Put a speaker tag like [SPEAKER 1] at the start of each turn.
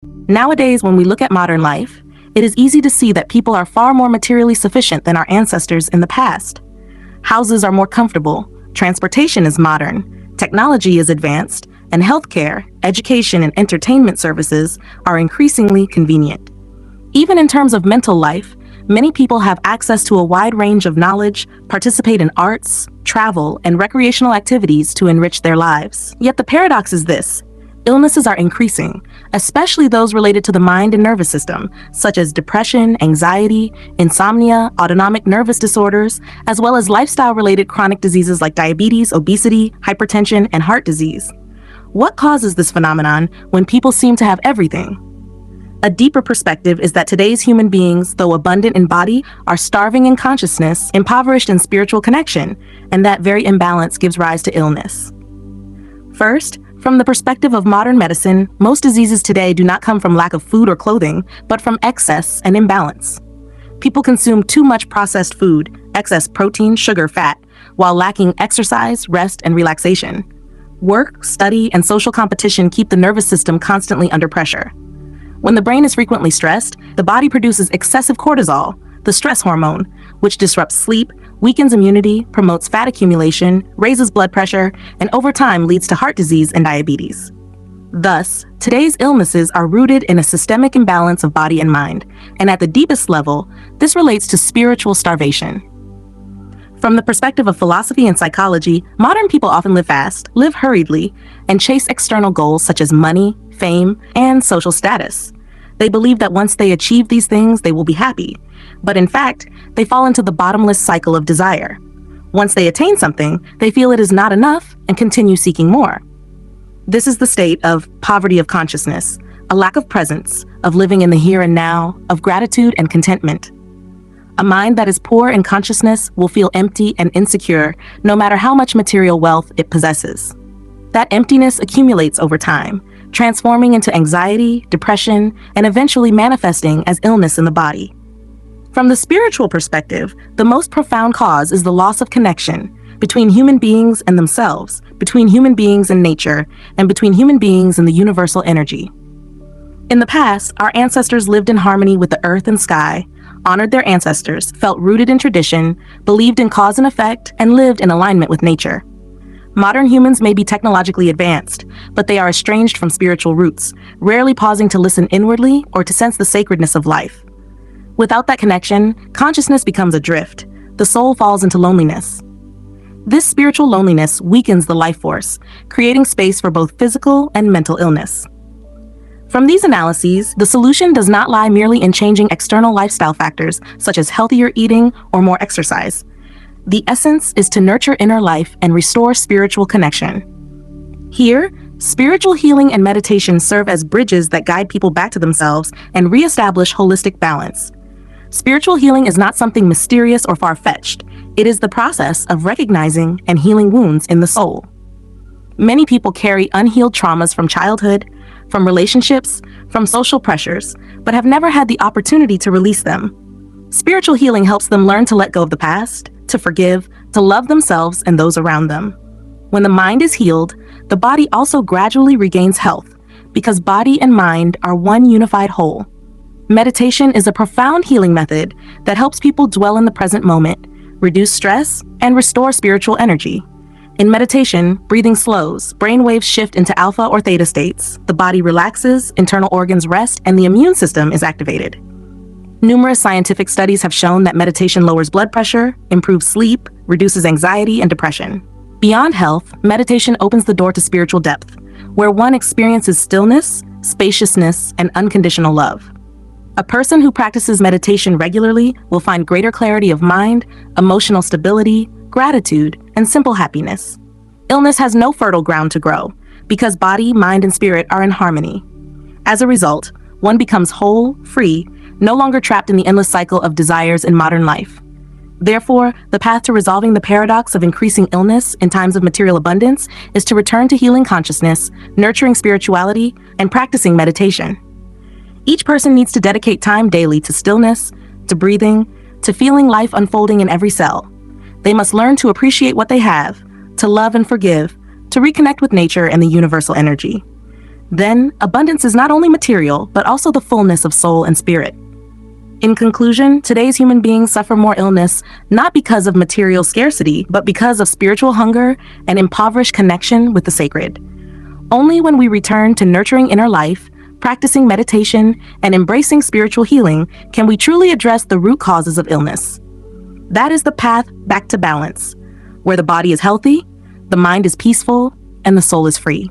[SPEAKER 1] Nowadays, when we look at modern life, it is easy to see that people are far more materially sufficient than our ancestors in the past. Houses are more comfortable, transportation is modern, technology is advanced, and healthcare, education, and entertainment services are increasingly convenient. Even in terms of mental life, many people have access to a wide range of knowledge, participate in arts, travel, and recreational activities to enrich their lives. Yet the paradox is this: illnesses are increasing, especially those related to the mind and nervous system, such as depression, anxiety, insomnia, autonomic nervous disorders, as well as lifestyle-related chronic diseases like diabetes, obesity, hypertension, and heart disease. What causes this phenomenon when people seem to have everything? A deeper perspective is that today's human beings, though abundant in body, are starving in consciousness, impoverished in spiritual connection, and that very imbalance gives rise to illness. First, from the perspective of modern medicine, most diseases today do not come from lack of food or clothing, but from excess and imbalance. People consume too much processed food, excess protein, sugar, fat, while lacking exercise, rest, and relaxation. Work, study, and social competition keep the nervous system constantly under pressure. When the brain is frequently stressed, the body produces excessive cortisol, the stress hormone, which disrupts sleep, weakens immunity, promotes fat accumulation, raises blood pressure, and over time leads to heart disease and diabetes. Thus, today's illnesses are rooted in a systemic imbalance of body and mind, and at the deepest level, this relates to spiritual starvation. From the perspective of philosophy and psychology, modern people often live fast, live hurriedly, and chase external goals such as money, fame, and social status. They believe that once they achieve these things, they will be happy. But in fact, they fall into the bottomless cycle of desire. Once they attain something, they feel it is not enough and continue seeking more. This is the state of poverty of consciousness, a lack of presence, of living in the here and now, of gratitude and contentment. A mind that is poor in consciousness will feel empty and insecure no matter how much material wealth it possesses. That emptiness accumulates over time, transforming into anxiety, depression, and eventually manifesting as illness in the body. From the spiritual perspective, the most profound cause is the loss of connection between human beings and themselves, between human beings and nature, and between human beings and the universal energy. In the past, our ancestors lived in harmony with the earth and sky, honored their ancestors, felt rooted in tradition, believed in cause and effect, and lived in alignment with nature. Modern humans may be technologically advanced, but they are estranged from spiritual roots, rarely pausing to listen inwardly or to sense the sacredness of life. Without that connection, consciousness becomes adrift. The soul falls into loneliness. This spiritual loneliness weakens the life force, creating space for both physical and mental illness. From these analyses, the solution does not lie merely in changing external lifestyle factors such as healthier eating or more exercise. The essence is to nurture inner life and restore spiritual connection. Here, spiritual healing and meditation serve as bridges that guide people back to themselves and reestablish holistic balance. Spiritual healing is not something mysterious or far-fetched. It is the process of recognizing and healing wounds in the soul. Many people carry unhealed traumas from childhood, from relationships, from social pressures, but have never had the opportunity to release them. Spiritual healing helps them learn to let go of the past, to forgive, to love themselves and those around them. When the mind is healed, the body also gradually regains health, because body and mind are one unified whole. Meditation is a profound healing method that helps people dwell in the present moment, reduce stress, and restore spiritual energy. In meditation, breathing slows, brain waves shift into alpha or theta states, the body relaxes, internal organs rest, and the immune system is activated. Numerous scientific studies have shown that meditation lowers blood pressure, improves sleep, reduces anxiety and depression. Beyond health, meditation opens the door to spiritual depth, where one experiences stillness, spaciousness, and unconditional love. A person who practices meditation regularly will find greater clarity of mind, emotional stability, gratitude, and simple happiness. Illness has no fertile ground to grow, because body, mind, and spirit are in harmony. As a result, one becomes whole, free, no longer trapped in the endless cycle of desires in modern life. Therefore, the path to resolving the paradox of increasing illness in times of material abundance is to return to healing consciousness, nurturing spirituality, and practicing meditation. Each person needs to dedicate time daily to stillness, to breathing, to feeling life unfolding in every cell. They must learn to appreciate what they have, to love and forgive, to reconnect with nature and the universal energy. Then, abundance is not only material, but also the fullness of soul and spirit. In conclusion, today's human beings suffer more illness not because of material scarcity, but because of spiritual hunger and impoverished connection with the sacred. Only when we return to nurturing inner life, practicing meditation, and embracing spiritual healing can we truly address the root causes of illness. That is the path back to balance, where the body is healthy, the mind is peaceful, and the soul is free.